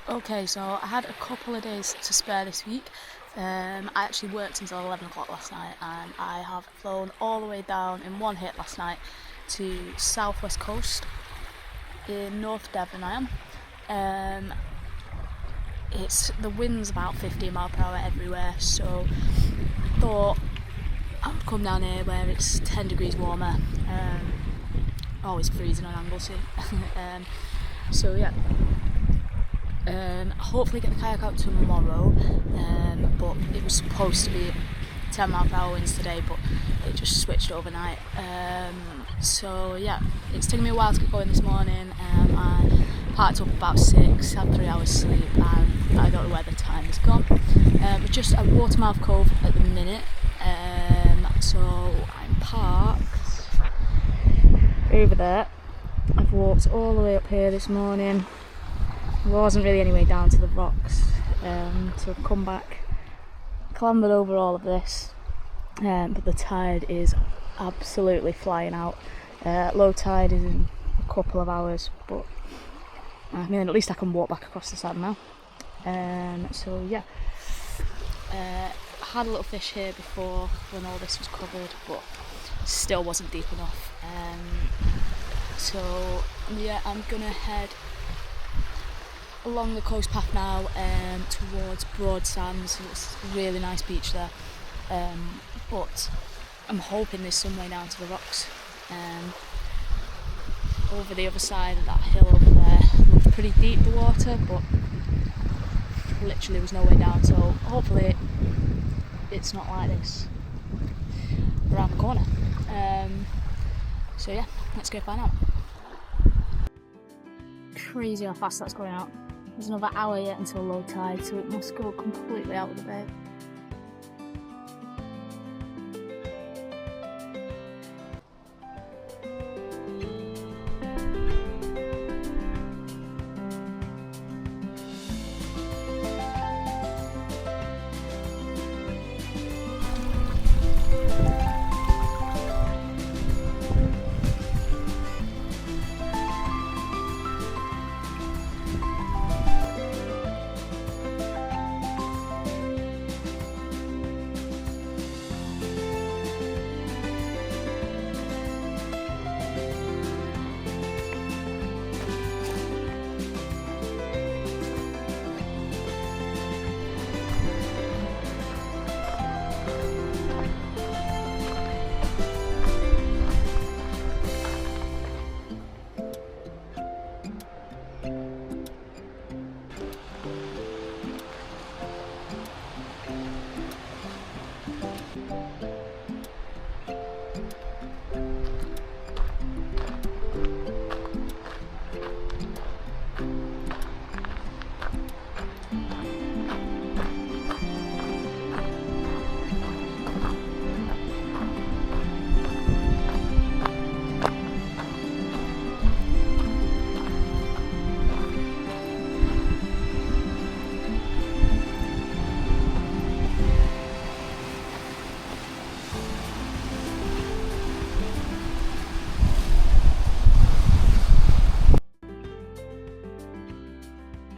Okay, so I had a couple of days to spare this week. I actually worked until 11 o'clock last night, and I have flown all the way down in one hit last night to southwest coast in North Devon. I am. The wind's about 15 mile per hour everywhere, so I thought I would come down here where it's 10 degrees warmer. Always freezing on Anglesey. So yeah. Hopefully get the kayak out tomorrow, but it was supposed to be 10 mile per hour winds today, but it just switched overnight. So yeah, it's taken me a while to get going this morning. I parked up about 6, had 3 hours sleep, and I don't know where the time has gone. We're just at Watermouth Cove at the minute, so I'm parked over there. I've walked all the way up here this morning. There wasn't really any way down to the rocks, so I've come back, clambered over all of this, but the tide is absolutely flying out. Low tide is in a couple of hours, but I mean at least I can walk back across the sand now. So yeah, I had a little fish here before when all this was covered, but still wasn't deep enough. So yeah, I'm gonna head along the coast path now towards Broad Sands. It's a really nice beach there, but I'm hoping there's some way down to the rocks. Over the other side of that hill over there looked pretty deep, the water, but literally was no way down, so hopefully it's not like this around the corner. So yeah, let's go find out. Crazy how fast that's going out. There's another hour yet until low tide, so it must go completely out of the bay.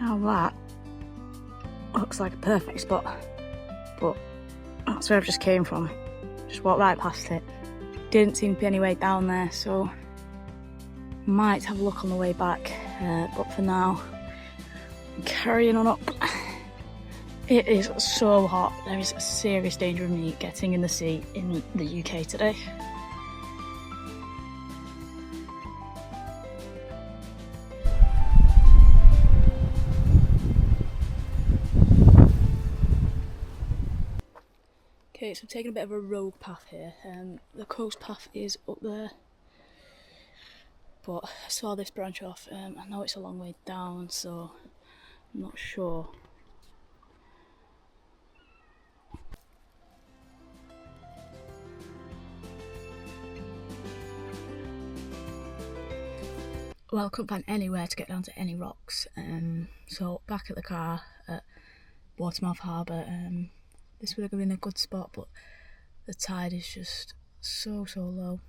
Now that looks like a perfect spot, but that's where I've just came from. Just walked right past it. Didn't seem to be any way down there, so might have a look on the way back, but for now I'm carrying on up. It is so hot. There is a serious danger of me getting in the sea in the UK today. Okay, so I'm taking a bit of a rogue path here. The coast path is up there, but I saw this branch off. I know it's a long way down, so I'm not sure. Well, I couldn't find anywhere to get down to any rocks, so back at the car at Watermouth Harbour. This would have been a good spot, but the tide is just so low.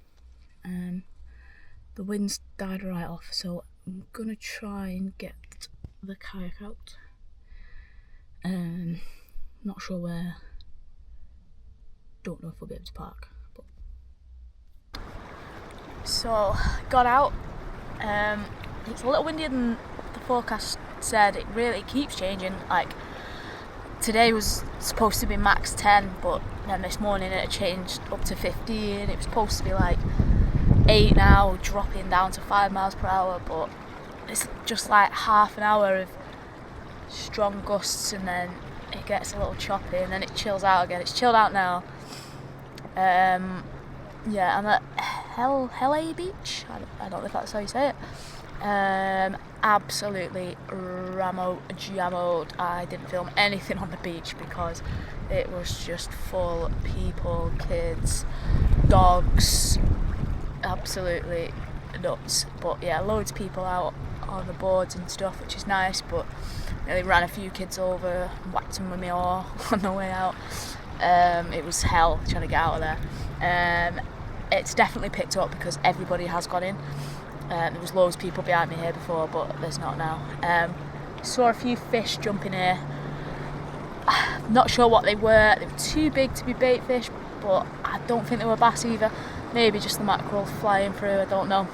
The wind's died right off, so I'm gonna try and get the kayak out. Not sure where. Don't know if we'll be able to park. But... So, got out. It's a little windier than the forecast said. It keeps changing. Like, today was supposed to be max 10, but then this morning it changed up to 15. It was supposed to be like 8 now, dropping down to 5 miles per hour, but it's just like half an hour of strong gusts and then it gets a little choppy and then it chills out again. It's chilled out now. Yeah, I'm at Helle Beach. I don't know if that's how you say it. Absolutely jammoed. I didn't film anything on the beach because it was just full of people, kids, dogs, absolutely nuts. But yeah, loads of people out on the boards and stuff, which is nice, but nearly ran a few kids over, whacked them with me oar on the way out. It was hell trying to get out of there. It's definitely picked up because everybody has gone in. There was loads of people behind me here before, but there's not now. Saw a few fish jumping here. Not sure what they were. They were too big to be bait fish, but I don't think they were bass either. Maybe just the mackerel flying through, I don't know.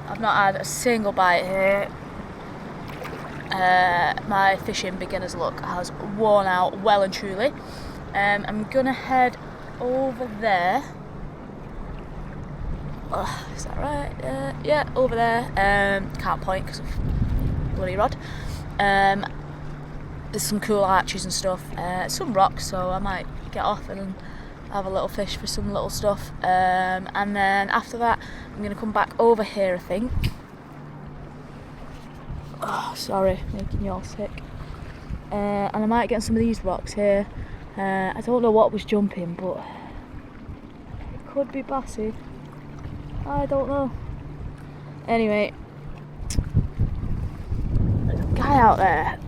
I've not had a single bite here. My fishing beginner's luck has worn out well and truly. I'm gonna head over there. Is that right? Yeah, over there. Can't point because of bloody rod. There's some cool arches and stuff. Some rocks, so I might get off and have a little fish for some little stuff. And then after that, I'm gonna come back over here, I think. Oh, sorry, making you all sick. And I might get some of these rocks here. I don't know what was jumping, but it could be bassy. I don't know. Anyway, there's a guy out there.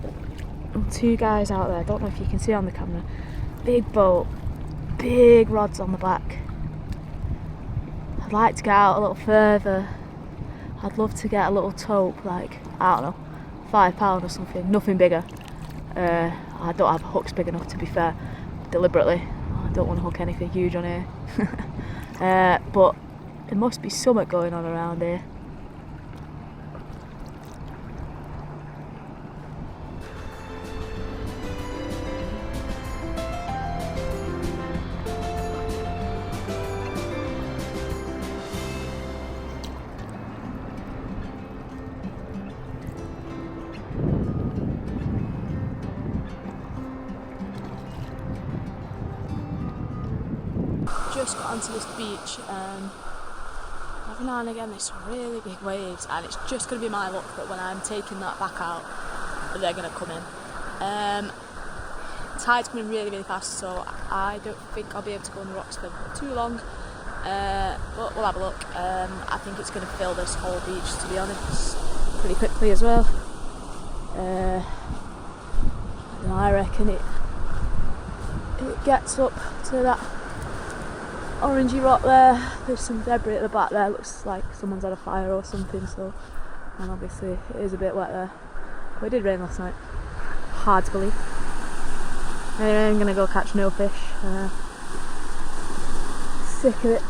Two guys out there. I don't know if you can see on the camera. Big boat, big rods on the back. I'd like to get out a little further. I'd love to get a little tope, like, I don't know, £5 or something, nothing bigger. I don't have hooks big enough, to be fair, deliberately. I don't want to hook anything huge on here. But there must be something going on around here. Just got onto this beach and every now and again there's some really big waves, and it's just going to be my luck that when I'm taking that back out they're going to come in. Tide's coming really, really fast, so I don't think I'll be able to go on the rocks for too long, but we'll have a look. I think it's going to fill this whole beach, to be honest, pretty quickly as well. And I reckon it gets up to that orangey rock there. There's some debris at the back there, looks like someone's had a fire or something, so, and obviously it is a bit wet there, but it did rain last night, hard to believe. Anyway, I'm gonna go catch no fish. Sick of it.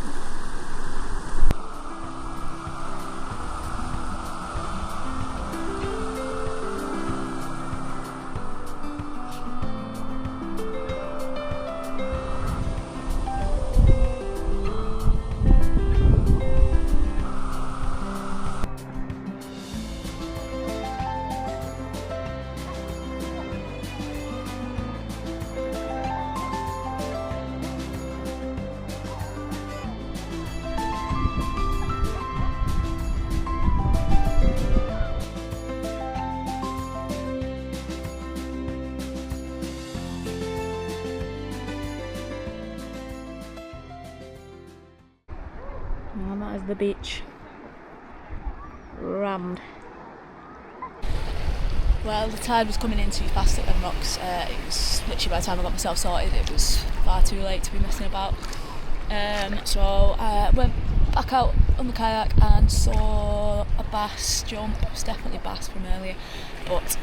And that is the beach. Rammed. Well, the tide was coming in too fast at them rocks. It was literally, by the time I got myself sorted, it was far too late to be messing about. So I went back out on the kayak and saw a bass jump. It was definitely a bass from earlier, but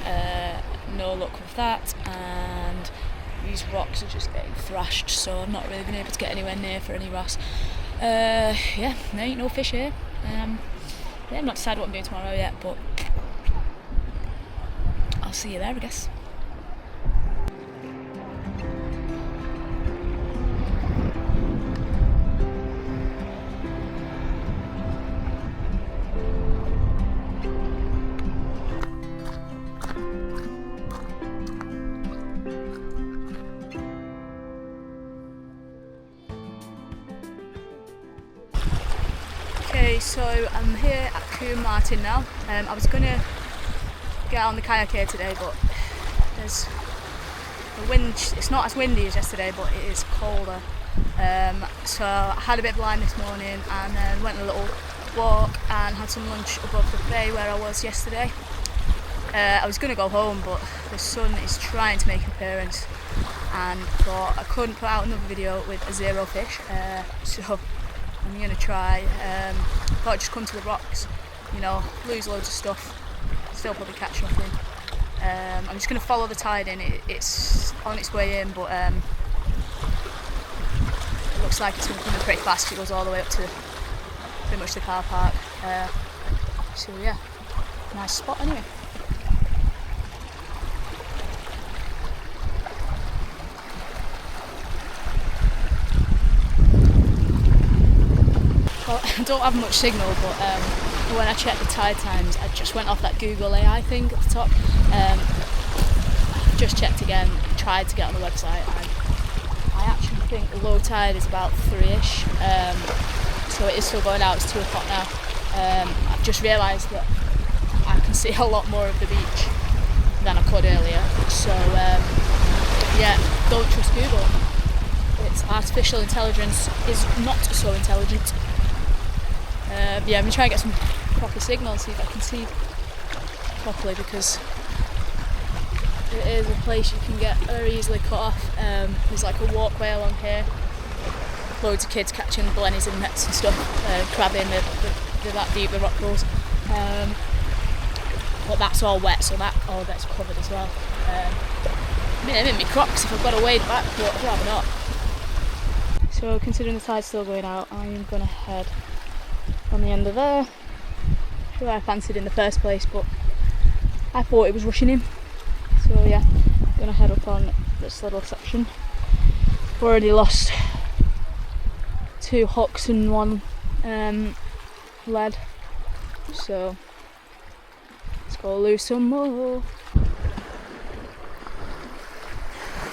no luck with that, and these rocks are just getting thrashed, so I've not really been able to get anywhere near for any wrasse. Yeah, there ain't no fish here. Yeah, I've not decided what I'm doing tomorrow yet, but I'll see you there, I guess. Okay, so I'm here at Combe now. I was going to get on the kayak here today, but there's the wind. It's not as windy as yesterday, but it is colder. So I had a bit of line this morning and then went a little walk and had some lunch above the bay where I was yesterday. I was going to go home, but the sun is trying to make an appearance and thought I couldn't put out another video with a zero fish, so I'm going to try. Thought I'd just come to the rocks, lose loads of stuff, still probably catch nothing. I'm just going to follow the tide in. It's on its way in, but it looks like it's going to come in pretty fast. It goes all the way up to pretty much the car park. So yeah, nice spot anyway. I don't have much signal, but when I checked the tide times, I just went off that Google AI thing at the top. Just checked again, tried to get on the website, and I actually think low tide is about 3ish, so it is still going out. It's 2 o'clock now. I've just realised that I can see a lot more of the beach than I could earlier, so yeah, don't trust Google. Its artificial intelligence is not so intelligent. Yeah, I'm going to try and get some proper signal, see if I can see properly, because it is a place you can get very easily cut off. There's like a walkway along here, loads of kids catching blennies and nets and stuff, crabbing, they're that deep, the rock pools. But that's all wet, so that all gets covered as well. I'm in my Crocs if I've got to wade back, but I'd rather not. So considering the tide's still going out, I am going to head on the end of there, who I fancied in the first place, but I thought it was rushing in. So yeah, I'm going to head up on this little section. I've already lost 2 hooks and 1 lead, so let's go lose some more.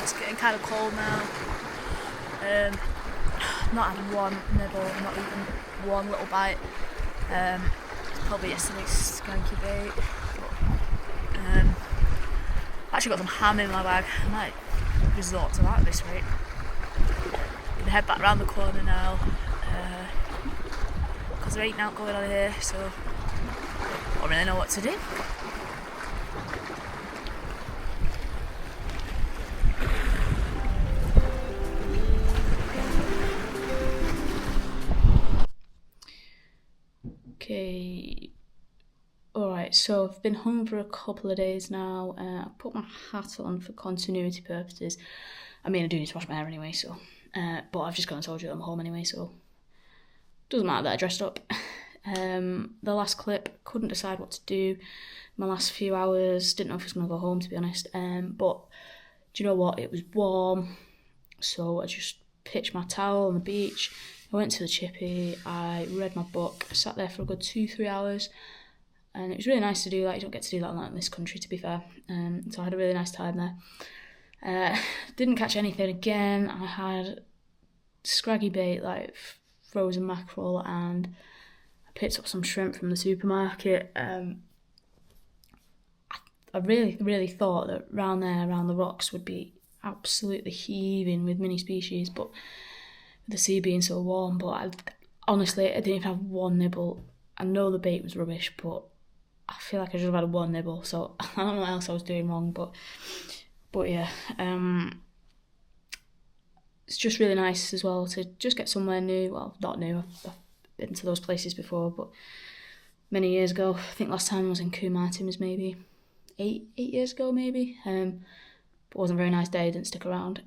It's getting kind of cold now. Not having one nibble, not even one little bite. Probably yesterday's skanky bait. I've actually got some ham in my bag. I might resort to that at this rate. I'm gonna head back round the corner now, because there ain't out going on here, so I don't really know what to do. Okay, alright, so I've been home for a couple of days now. I've put my hat on for continuity purposes. I mean, I do need to wash my hair anyway, so but I've just gone and told you I'm home anyway, so doesn't matter that I dressed up. The last clip, couldn't decide what to do. My last few hours, didn't know if I was going to go home, to be honest. But do you know what? It was warm, so I just pitched my towel on the beach. I went to the chippy, I read my book, I sat there for a good 2-3 hours, and it was really nice to do that. You don't get to do that a lot in this country, to be fair. So I had a really nice time there. Didn't catch anything again. I had scraggy bait like frozen mackerel, and I picked up some shrimp from the supermarket. I really thought that round the rocks would be absolutely heaving with mini species, but the sea being so warm, but honestly, I didn't even have one nibble. I know the bait was rubbish, but I feel like I should have had 1 nibble, so I don't know what else I was doing wrong, but yeah, it's just really nice as well to just get somewhere new. Well, not new, I've been to those places before, but many years ago. I think last time I was in Combe was maybe 8 years ago, maybe. But it wasn't a very nice day. I didn't stick around.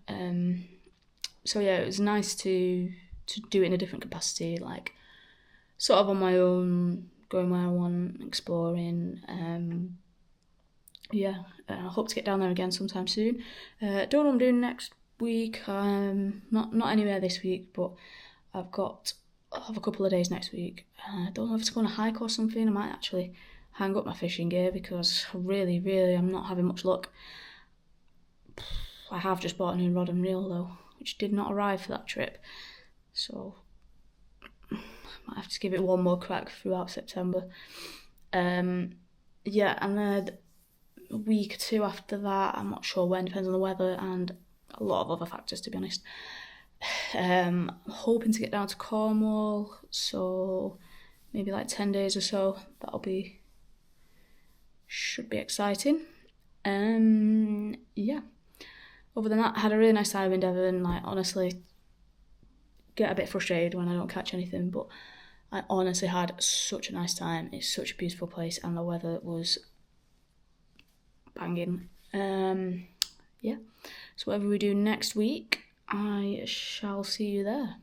So yeah, it was nice to do it in a different capacity, like sort of on my own, going where I want, exploring. I hope to get down there again sometime soon. Don't know what I'm doing next week. Not anywhere this week, but I'll have a couple of days next week. I don't know if it's going to hike or something. I might actually hang up my fishing gear because really, I'm not having much luck. I have just bought a new rod and reel though, which did not arrive for that trip. So I might have to give it one more crack throughout September. And then a week or two after that, I'm not sure when, depends on the weather and a lot of other factors, to be honest. I'm hoping to get down to Cornwall, so maybe like 10 days or so. Should be exciting. Other than that, I had a really nice time in Devon. Like, honestly, get a bit frustrated when I don't catch anything, but I honestly had such a nice time. It's such a beautiful place and the weather was banging. So whatever we do next week, I shall see you there.